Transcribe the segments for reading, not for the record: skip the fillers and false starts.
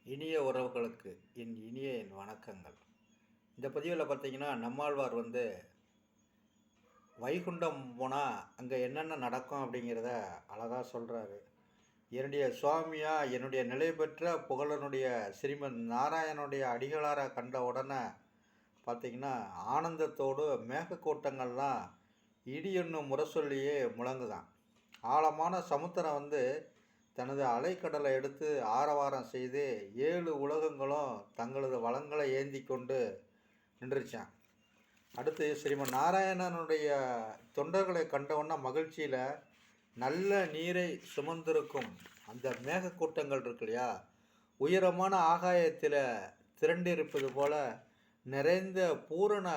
இனிய உறவுகளுக்கு என் வணக்கங்கள். இந்த பதிவில் பார்த்தீங்கன்னா, நம்மாழ்வார் வைகுண்டம் போனால் அங்கே என்னென்ன நடக்கும் அப்படிங்கிறத அழகாக சொல்கிறாரு. என்னுடைய சுவாமியா என்னுடைய நிலை பெற்ற புகழனுடைய ஸ்ரீமன் நாராயணனுடைய அடிகளாரை கண்ட உடனே பார்த்திங்கன்னா, ஆனந்தத்தோடு மேகக்கூட்டங்கள்லாம் இடி என்னும் முரசொல்லியே முழங்குதான். ஆழமான சமுத்திரம் தனது அலைக்கடலை எடுத்து ஆரவாரம் செய்து 7 உலகங்களும் தங்களது வளங்களை ஏந்தி கொண்டு நின்றுச்சான். அடுத்து ஸ்ரீமன் நாராயணனுடைய தொண்டர்களை கண்டவுடனே மகிழ்ச்சியில் நல்ல நீரை சுமந்திருக்கும் அந்த மேகக்கூட்டங்கள் இருக்கு இல்லையா, உயரமான ஆகாயத்தில் திரண்டிருப்பது போல நிறைந்த பூரண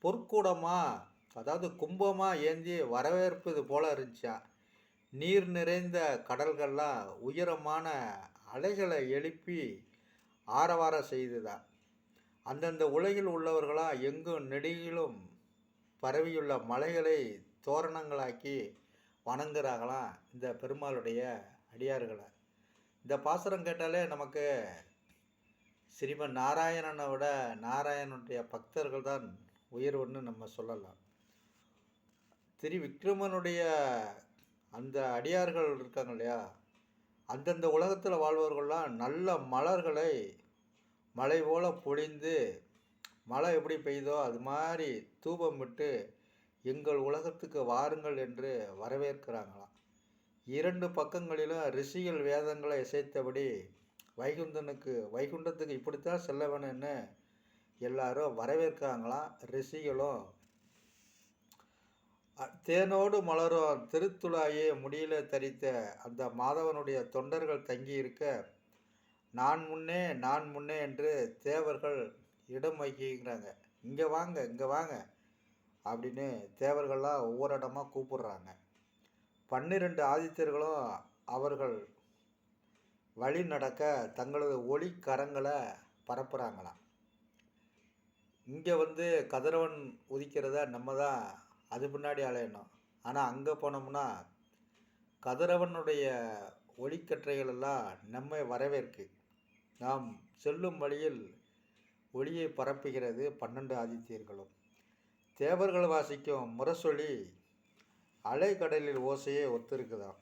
பொற்கூடமாக, அதாவது கும்பமாக ஏந்தி வரவேற்பது போல இருந்துச்சான். நீர் நிறைந்த கடல்கள்லாம் உயரமான அலைகளை எழுப்பி ஆரவாரம் செய்துதான். அந்தந்த உலகில் உள்ளவர்களாக எங்கும் நெடுகிலும் பரவியுள்ள மலைகளை தோரணங்களாக்கி வணங்குறாங்களாம் இந்த பெருமாளுடைய அடியார்களை. இந்த பாசுரம் கேட்டாலே நமக்கு ஸ்ரீமன் நாராயணனை விட நாராயணனுடைய பக்தர்கள் தான் உயர்வுன்னு நம்ம சொல்லலாம். விக்ரமனுடைய அந்த அடியார்கள் இருக்காங்க இல்லையா, அந்தந்த உலகத்தில் வாழ்பவர்கள்லாம் நல்ல மலர்களை மழை போல் பொழிந்து, மழை எப்படி பெய்தோ அது மாதிரி தூபம் விட்டு எங்கள் உலகத்துக்கு வாருங்கள் என்று வரவேற்கிறாங்களாம். 2 பக்கங்களிலும் ரிஷிகள் வேதங்களை இசைத்தபடி வைகுண்டத்துக்கு இப்படித்தான் செல்ல வேணும்னு எல்லாரும் வரவேற்கிறாங்களாம். ரிஷிகளும் தேனோடு மலரும் திருத்துழாயே முடியில தரித்த அந்த மாதவனுடைய தொண்டர்கள் தங்கியிருக்க, நான் முன்னே என்று தேவர்கள் இடம் வைக்கிறாங்க. இங்கே வாங்க அப்படின்னு தேவர்கள்லாம் ஒவ்வொரு இடமா கூப்பிடுறாங்க. 12 ஆதித்தர்களும் அவர்கள் வழி நடக்க தங்களது ஒளி கரங்களை பரப்புகிறாங்களாம். இங்கே கதிரவன் உதிக்கிறத நம்ம தான் அது பின்னாடி அலையணும். ஆனால் அங்கே போனோம்னா கதிரவனுடைய ஒளிக்கற்றைகள் எல்லாம் நம்மை வரவேற்கு. நாம் செல்லும் வழியில் ஒளியை பரப்புகிறது 12 ஆதித்யர்களும். தேவர்கள் வாசிக்கும் முரசொலி அலைக்கடலில் ஓசையை ஒத்திருக்குதாம்.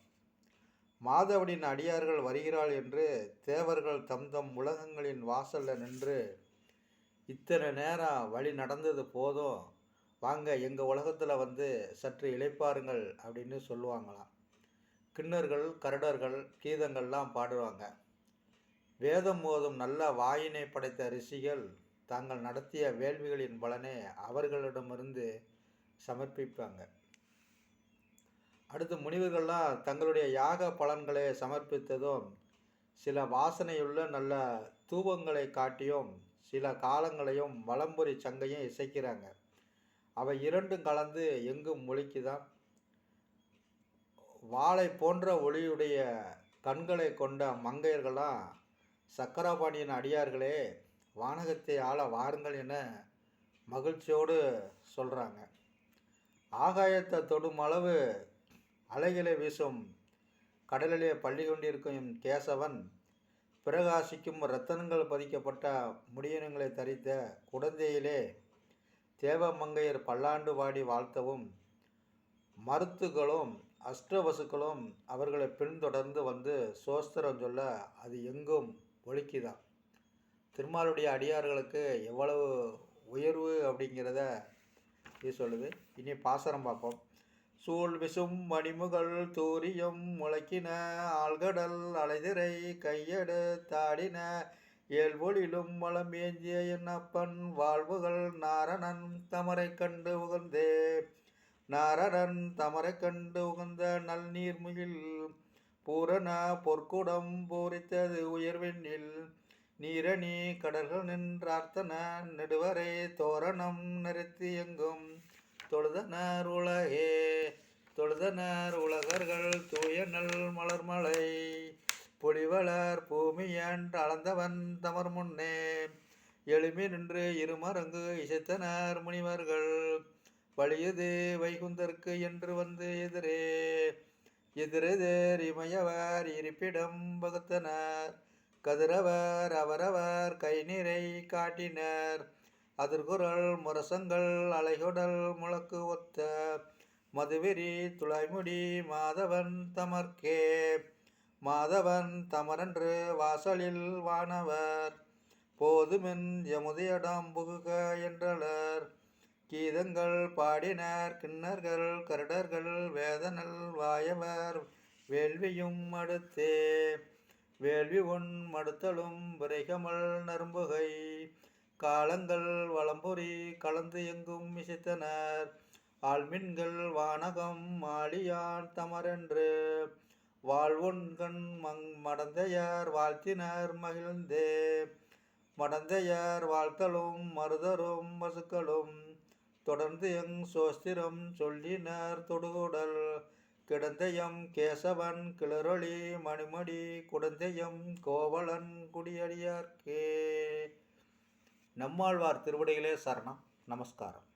மாதவனின் அடியார்கள் வருகிறாள் என்று தேவர்கள் தம் உலகங்களின் வாசலில் நின்று இத்தனை நேரம் வழி நடந்தது போதும், வாங்க எங்கள் உலகத்தில் சற்று இளைப்பாருங்கள் அப்படின்னு சொல்லுவாங்களாம். கிண்ணர்கள் கருடர்கள் கீதங்கள்லாம் பாடுவாங்க. வேதம் போதும் நல்ல வாயினை படைத்த ரிஷிகள் தாங்கள் நடத்திய வேள்விகளின் பலனை அவர்களிடமிருந்து சமர்ப்பிப்பாங்க. அடுத்து முனிவர்கள்லாம் தங்களுடைய யாக பலன்களை சமர்ப்பித்ததும் சில வாசனையுள்ள நல்ல தூபங்களை காட்டியும் சில காலங்களையும் வலம்புரி சங்கையும் இசைக்கிறாங்க. அவை 2ம் கலந்து எங்கும் மொழிக்குதான். வாளை போன்ற ஒளியுடைய கண்களை கொண்ட மங்கையர்களாம் சக்கரபாணியின் அடியார்களே வானகத்தை ஆள வாருங்கள் என மகிழ்ச்சியோடு சொல்கிறாங்க. ஆகாயத்தை தொடும் அளவு அலைகளை வீசும் கடலிலே பள்ளி கொண்டிருக்கும் கேசவன் பிரகாசிக்கும் இரத்தனங்கள் பதிக்கப்பட்ட முடியனங்களை தரித்த குடந்தையிலே தேவமங்கையர் பல்லாண்டு பாடி வாழ்த்தவும் மருத்துகளும் அஷ்டவசுக்களும் அவர்களை பின்தொடர்ந்து சோஸ்திரம் சொல்ல அது எங்கும் ஒழிக்குதான். திருமாலுடைய அடியார்களுக்கு எவ்வளவு உயர்வு அப்படிங்கிறத இது சொல்லுது. இனி பாசரம் பார்ப்போம். சூழ் விசும் மணிமுகள் தூரியம் முளைக்கின ஆழ்கடல் அலைதிரை கையெடு தாடின ஏழ்வொழிலும் வளம் ஏந்திய என் அப்பன் வாழ்வுகள் நாரணன் தமரை கண்டு உகந்தே. நாரணன் தமரை கண்டு உகந்த நல் நீர்முகில் பூரண பொற்குடம் பூரித்தது உயர்வெண்ணில் நீரணி கடல்கள் நின்றார்த்தன நெடுவரை தோரணம் நிறுத்தி எங்கும் தொழுதனர் உலகர்கள் தூயனல் மலர்மலை பொலிவளர் பூமியன் அளந்தவன் தமர் முன்னே எளிமை நின்று இருமரங்கு இசைத்தனர் முனிவர்கள் வழியது வைகுந்தற்கு என்று எதிரெதிர் இமையவர் இருப்பிடம் வகுத்தனர் கதிரவர் அவரவர் கைநிறை காட்டினர். அதிர்குரல் முரசங்கள் அலைகுடல் முழக்கு ஒத்த மதுவெறி துளைமுடி மாதவன் தமர்க்கே. மாதவன் தமரன்று வாசலில் வானவர் போதுமென் எமுதியடம் புகுக என்றனர். கீதங்கள் பாடினர் கிண்ணர்கள் கருடர்கள் வேதனல் வாயவர் வேள்வியும் அடுத்தே. வேள்வி உன் மடுத்தலும் விரைகமல் நரும்புகை காலங்கள் வளம்பொறி கலந்து எங்கும் இசைத்தனர். ஆழ்மின்கள் வானகம் மாளியான் தமரென்று வாழ்வொன்கண் மடந்தையர் வாழ்த்தினர் மகிழ்ந்தே. மடந்தையர் வாழ்த்தலும் மருதரும் வசுக்களும் தொடர்ந்து சோஸ்திரம் சொல்லினர் தொடுகுடல். கிடந்தையம் கேசவன் கிளரொளி மணிமடி குடந்தையம் கோவலன் குடியடியார்க்கே. நம்மாழ்வார் திருவடிகளே சரணம். நமஸ்காரம்.